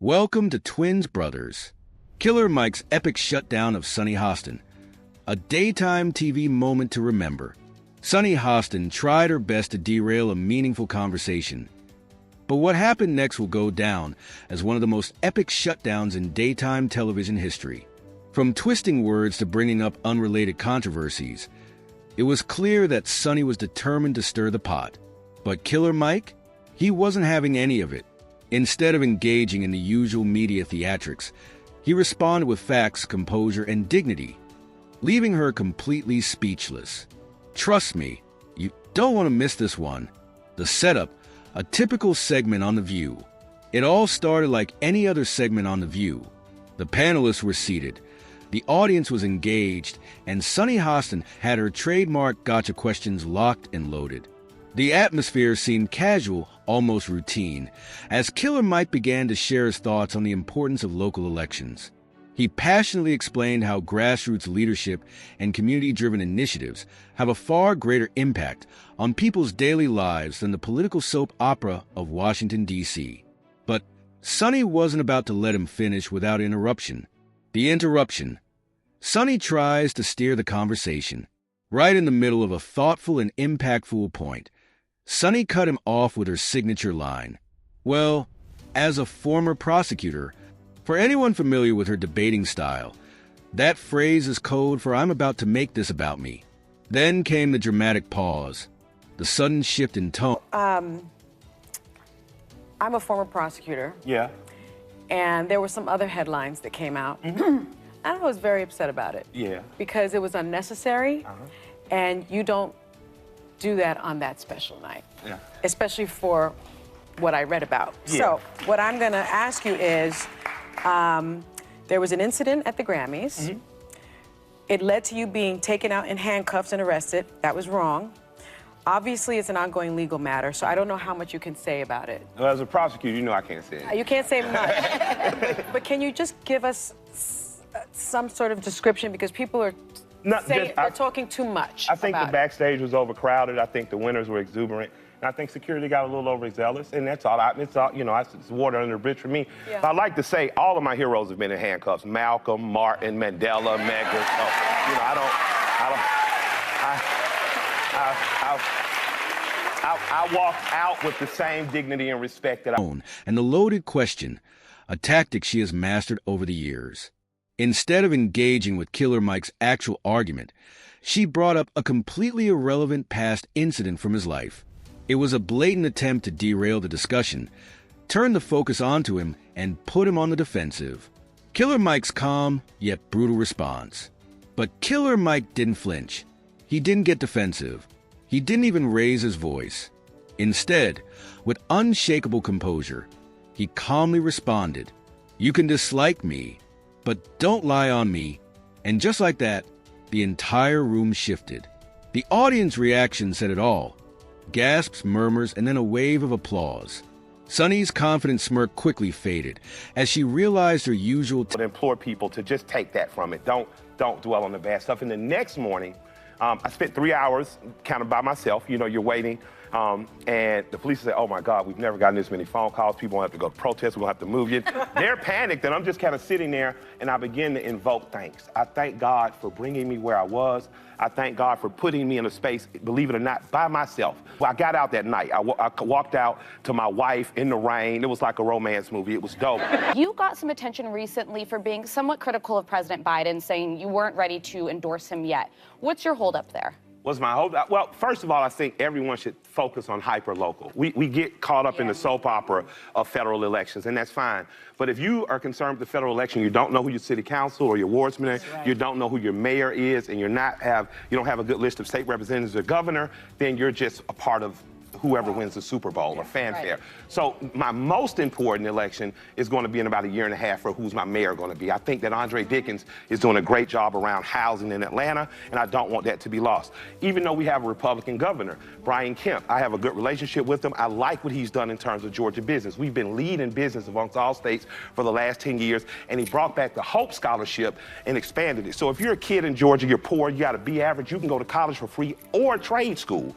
Welcome to Twins Brothers, Killer Mike's epic shutdown of Sunny Hostin, a daytime TV moment to remember. Sunny Hostin tried her best to derail a meaningful conversation. But what happened next will go down as one of the most epic shutdowns in daytime television history. From twisting words to bringing up unrelated controversies, it was clear that Sunny was determined to stir the pot. But Killer Mike? He wasn't having any of it. Instead of engaging in the usual media theatrics, he responded with facts, composure, and dignity, leaving her completely speechless. Trust me, you don't want to miss this one. The setup, a typical segment on The View. It all started like any other segment on The View. The panelists were seated, the audience was engaged, and Sunny Hostin had her trademark gotcha questions locked and loaded. The atmosphere seemed casual, almost routine, as Killer Mike began to share his thoughts on the importance of local elections. He passionately explained how grassroots leadership and community-driven initiatives have a far greater impact on people's daily lives than the political soap opera of Washington, D.C. But Sunny wasn't about to let him finish without interruption. The interruption. Sunny tries to steer the conversation. Right in the middle of a thoughtful and impactful point, Sunny cut him off with her signature line. Well, as a former prosecutor, for anyone familiar with her debating style, that phrase is code for "I'm about to make this about me." Then came the dramatic pause, the sudden shift in tone. I'm a former prosecutor. Yeah. And there were some other headlines that came out. And I was very upset about it. Yeah. Because it was unnecessary, and you don't do that on that special night. Yeah. Especially for what I read about. Yeah. So what I'm gonna ask you is, there was an incident at the Grammys. It led to you being taken out in handcuffs and arrested. That was wrong. Obviously, it's an ongoing legal matter, so I don't know how much you can say about it. Well, as a prosecutor, you know I can't say it. You can't say much. But can you just give us some sort of description, because people are they're talking too much. I think the backstage was overcrowded. I think the winners were exuberant. And I think security got a little overzealous, and that's all. It's all, you know, it's water under the bridge for me. Yeah. But I'd like to say all of my heroes have been in handcuffs. Malcolm, Martin, Mandela, Medgar. So, you know, I walked out with the same dignity and respect that I... And the loaded question, a tactic she has mastered over the years. Instead of engaging with Killer Mike's actual argument, she brought up a completely irrelevant past incident from his life. It was a blatant attempt to derail the discussion, turn the focus onto him, and put him on the defensive. Killer Mike's calm, yet brutal response. But Killer Mike didn't flinch. He didn't get defensive. He didn't even raise his voice. Instead, with unshakable composure, he calmly responded, "You can dislike me, but don't lie on me." And just like that, the entire room shifted. The audience reaction said it all. Gasps, murmurs, and then a wave of applause. Sunny's confident smirk quickly faded as she realized her usual... I implore people to just take that from it. Don't dwell on the bad stuff. And the next morning, I spent 3 hours kind of by myself. You know, you're waiting. And the police say, "Oh my God, we've never gotten this many phone calls. People won't have to go to protest. We'll have to move you." They're panicked, and I'm just kind of sitting there, and I begin to invoke thanks. I thank God for bringing me where I was. I thank God for putting me in a space, believe it or not, by myself. Well, I got out that night. I walked out to my wife in the rain. It was like a romance movie. It was dope. You got some attention recently for being somewhat critical of President Biden, saying you weren't ready to endorse him yet. What's your holdup there? What's my holdup? Well, first of all, I think everyone should focus on hyper-local. We get caught up in the soap opera of federal elections, and that's fine. But if you are concerned with the federal election, you don't know who your city council or your wardsman is, you don't know who your mayor is, and you don't have a good list of state representatives or governor, then you're just a part of whoever wins the Super Bowl or fanfare. So my most important election is going to be in about 1.5 years for who's my mayor going to be. I think that Andre Dickens is doing a great job around housing in Atlanta, and I don't want that to be lost. Even though we have a Republican governor, Brian Kemp, I have a good relationship with him. I like what he's done in terms of Georgia business. We've been leading business amongst all states for the last 10 years, and he brought back the Hope Scholarship and expanded it. So if you're a kid in Georgia, you're poor, you got a B average, you can go to college for free or trade school.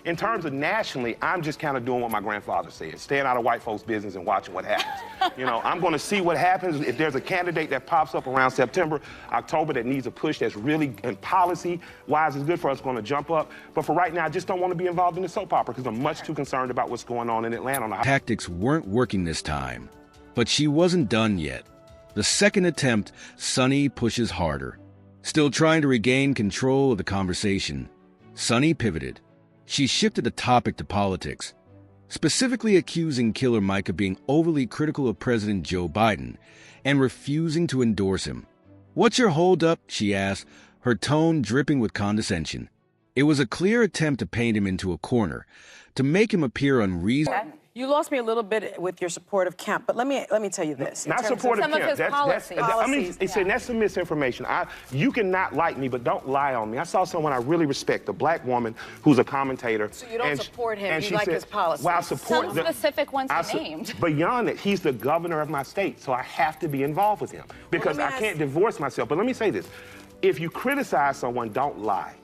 In terms of nationally, I'm just kind of doing what my grandfather said, staying out of white folks' business and watching what happens. You know, I'm going to see what happens. If there's a candidate that pops up around September, October that needs a push that's really, and policy-wise is good for us, going to jump up. But for right now, I just don't want to be involved in the soap opera because I'm much too concerned about what's going on in Atlanta. Tactics weren't working this time, but she wasn't done yet. The second attempt, Sunny pushes harder. Still trying to regain control of the conversation, Sunny pivoted. She shifted the topic to politics, specifically accusing Killer Mike of being overly critical of President Joe Biden and refusing to endorse him. "What's your holdup?" she asked, her tone dripping with condescension. It was a clear attempt to paint him into a corner, to make him appear unreasonable. You lost me a little bit with your support of Kemp, but let me tell you this. Not support of some of Kemp. his policies. I mean, that's some misinformation. You cannot like me, but don't lie on me. I saw someone I really respect, a black woman who's a commentator. So you don't support him, you she like said, his policies. Well, I support Some specific ones he named. Beyond it, he's the governor of my state, so I have to be involved with him because I can't divorce myself. But let me say this. If you criticize someone, don't lie.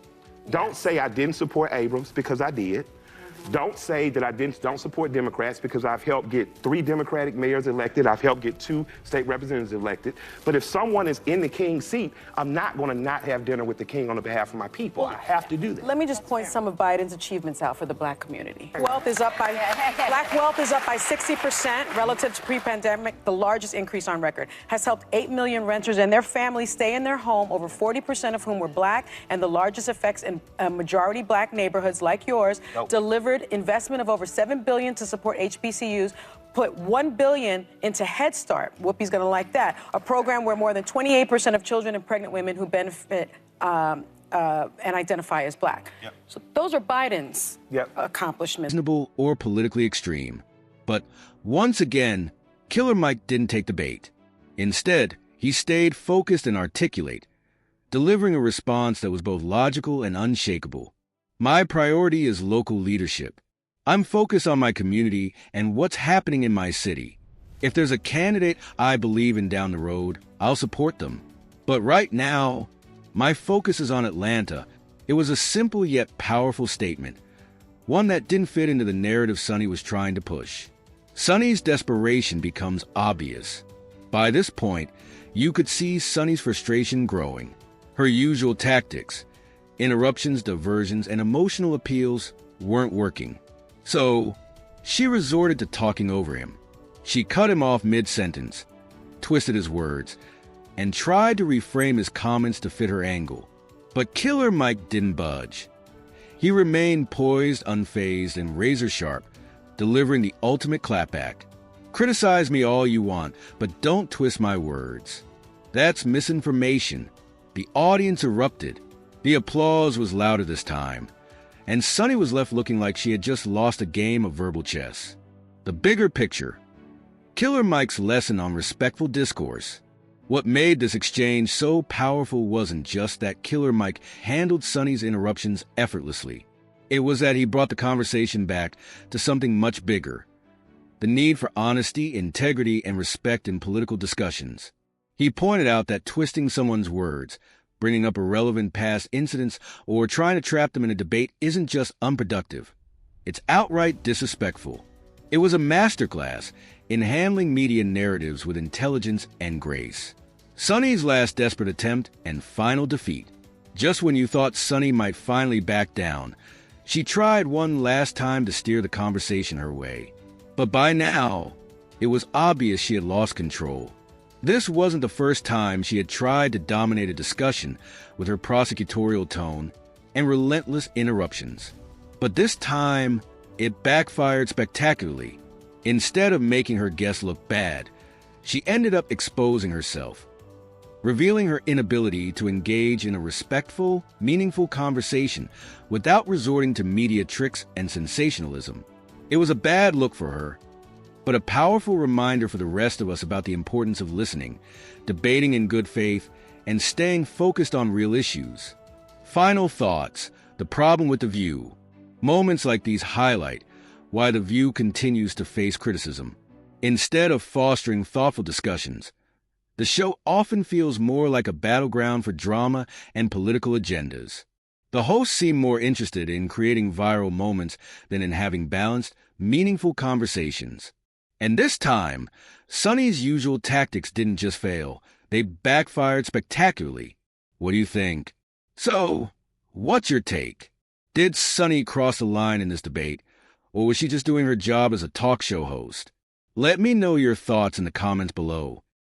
Don't say I didn't support Abrams because I did. Don't say that I don't support Democrats because I've helped get 3 Democratic mayors elected. I've helped get 2 state representatives elected. But if someone is in the king's seat, I'm not going to not have dinner with the king on behalf of my people. I have to do that. Let me just point some of Biden's achievements out for the black community. Black wealth is up by 60% relative to pre-pandemic, the largest increase on record. Has helped 8 million renters and their families stay in their home, over 40% of whom were black, and the largest effects in majority black neighborhoods like yours. Delivered investment of over $7 billion to support HBCUs, put $1 billion into Head Start. Whoopi's going to like that. A program where more than 28% of children and pregnant women who benefit and identify as black. Yep. So those are Biden's accomplishments. Reasonable or politically extreme. But once again, Killer Mike didn't take the bait. Instead, he stayed focused and articulate, delivering a response that was both logical and unshakable. "My priority is local leadership. I'm focused on my community and what's happening in my city. If there's a candidate I believe in down the road, I'll support them. But right now, my focus is on Atlanta." It was a simple yet powerful statement, one that didn't fit into the narrative Sunny was trying to push. Sunny's desperation becomes obvious. By this point, you could see Sunny's frustration growing. Her usual tactics, interruptions, diversions, and emotional appeals weren't working. So, she resorted to talking over him. She cut him off mid-sentence, twisted his words, and tried to reframe his comments to fit her angle. But Killer Mike didn't budge. He remained poised, unfazed, and razor-sharp, delivering the ultimate clapback. "Criticize me all you want, but don't twist my words." That's misinformation. The audience erupted. The applause was louder this time, and Sunny was left looking like she had just lost a game of verbal chess. The bigger picture. Killer Mike's lesson on respectful discourse. What made this exchange so powerful wasn't just that Killer Mike handled Sunny's interruptions effortlessly. It was that he brought the conversation back to something much bigger. The need for honesty, integrity, and respect in political discussions. He pointed out that twisting someone's words, bringing up irrelevant past incidents, or trying to trap them in a debate isn't just unproductive. It's outright disrespectful. It was a masterclass in handling media narratives with intelligence and grace. Sunny's last desperate attempt and final defeat. Just when you thought Sunny might finally back down, she tried one last time to steer the conversation her way. But by now, it was obvious she had lost control. This wasn't the first time she had tried to dominate a discussion with her prosecutorial tone and relentless interruptions. But this time, it backfired spectacularly. Instead of making her guests look bad, she ended up exposing herself, revealing her inability to engage in a respectful, meaningful conversation without resorting to media tricks and sensationalism. It was a bad look for her, but a powerful reminder for the rest of us about the importance of listening, debating in good faith, and staying focused on real issues. Final thoughts. The problem with The View. Moments like these highlight why The View continues to face criticism. Instead of fostering thoughtful discussions, the show often feels more like a battleground for drama and political agendas. The hosts seemed more interested in creating viral moments than in having balanced, meaningful conversations. And this time, Sunny's usual tactics didn't just fail, they backfired spectacularly. What do you think? So, what's your take? Did Sunny cross the line in this debate, or was she just doing her job as a talk show host? Let me know your thoughts in the comments below.